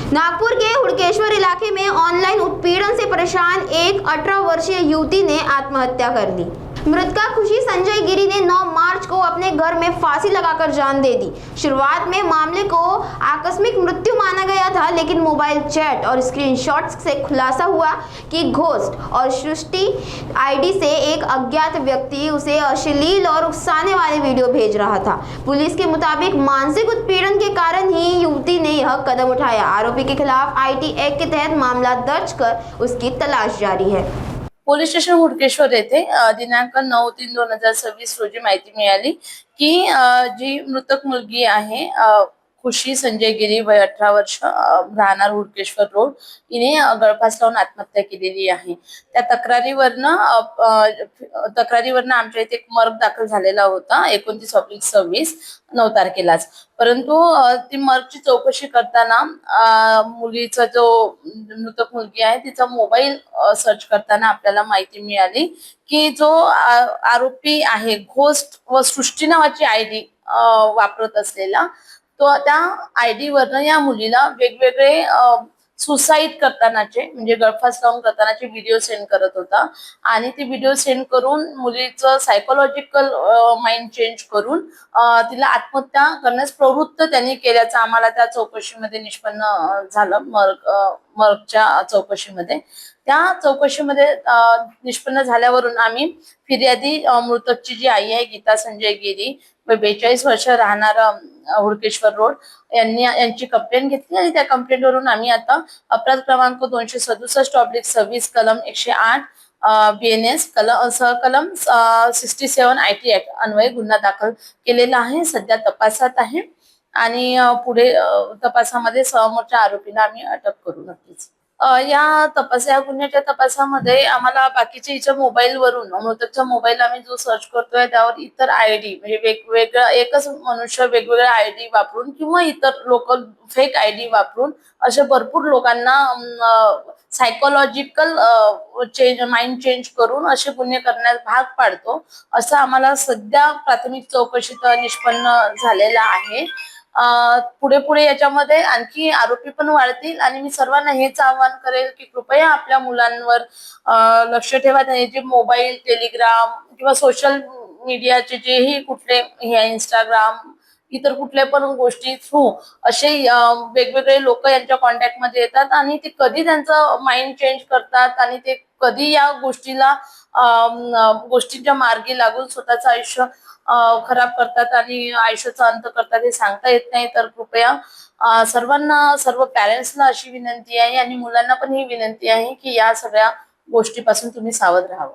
नागपुर के हुड़केश्वर इलाके में ऑनलाइन उत्पीड़न से परेशान एक 18 वर्षीय युवती ने आत्महत्या कर ली। मृतका खुशी संजय गिरी ने 9 मार्च को अपने घर में फांसी लगाकर जान दे दी। शुरुआत में मामले को आकस्मिक मृत्यु माना गया था, लेकिन मोबाइल चैट और स्क्रीनशॉट्स से खुलासा हुआ कि घोस्ट और सृष्टि आईडी से एक अज्ञात व्यक्ति उसे अश्लील और उकसाने वाले वीडियो भेज रहा था। पुलिस के मुताबिक मानसिक उत्पीड़न के कारण ही युवती ने यह कदम उठाया। आरोपी के खिलाफ आईटी एक्ट के तहत मामला दर्ज कर उसकी तलाश जारी है। पोलीस स्टेशन हुडकेश्वर येथे दिनांक 9/3/2026 रोजी माहिती मिळाली की जी मृतक मुलगी आहे खुशी संजय गिरी, वय 18 वर्ष, राहणार हुडकेश्वर रोड, हिने गळफास लावून आत्महत्या केलेली आहे। त्या तक्रारीवरनं आमच्या इथे एक मर्ग दाखल झालेला होता 29/26 9 तारखेलाच। परंतु ती मर्गची चौकशी करताना मुलीचा जो मृतक मुलगी आहे तिचा मोबाईल सर्च करताना आपल्याला माहिती मिळाली की जो आरोपी आहे घोस्ट व सृष्टी नावाची आयडी वापरत असलेला, तो त्या आयडी वरनं या मुलीला वेगवेगळे सुसाईड करतानाचे म्हणजे गळफास लावून करतानाचे व्हिडिओ सेंड करत होता आणि ते व्हिडिओ सेंड करून मुलीचं सायकोलॉजिकल माइंड चेंज करून तिला आत्महत्या करण्यास प्रवृत्त त्यांनी केल्याचं आम्हाला त्या चौकशीमध्ये निष्पन्न झालं। मर्गच्या चौकशीमध्ये निष्पन्न झाल्यावरून आम्ही फिर्यादी मृतकची जी आई आहे गीता संजय गिरी, 42 वर्ष, राहणार हुडकेश्वर रोड, यांची कंप्लेंट घेतली आणि त्या कंप्लेंटवरून आम्ही आता अपराध क्रमांक 267/26 कलम 108 BNS कलम 67 आयटी ऍक्ट अन्वये गुन्हा दाखल केलेला आहे। सध्या तपासात आहे आणि पुढे तपासामध्ये समोरच्या आरोपीला आम्ही अटक करू नक्कीच। या गुन्ह्याच्या तपासामध्ये आम्हाला बाकीच्या हिच्या मोबाईलवरून मृतकच्या मोबाईल आम्ही जो सर्च करतोय त्यावर इतर आयडी म्हणजे वेगवेगळ्या एकच मनुष्य वेगवेगळ्या आयडी वापरून किंवा इतर लोकल फेक आयडी वापरून अशा भरपूर लोकांना सायकोलॉजिकल माइंड चेंज करून असे गुन्हे करण्यास भाग पाडतो असं आम्हाला सध्या प्राथमिक चौकशीत निष्पन्न झालेला आहे। पुढे याच्यामध्ये आणखी आरोपी पण वाढतील आणि मी सर्वांना हेच आवाहन करेल की कृपया आपल्या मुलांवर लक्ष ठेवा। त्यांनी जे मोबाईल, टेलिग्राम किंवा सोशल मीडियाचे जेही कुठले इंस्टाग्राम इतर कुठल्या पण गोष्टी थ्रू असे वेगवेगळे लोक यांच्या कॉन्टॅक्ट मध्ये येतात आणि ते कधी त्यांचं माइंड चेंज करतात आणि ते कधी या गोष्टींच्या मार्गी लागून स्वतःचं आयुष्य खराब करतात आणि आयुष्याचा अंत करतात हे सांगता येत नाही। तर कृपया सर्व पॅरेंट्सला अशी विनंती आहे आणि मुलांना पण ही विनंती आहे की या सगळ्या गोष्टीपासून तुम्ही सावध राहावं।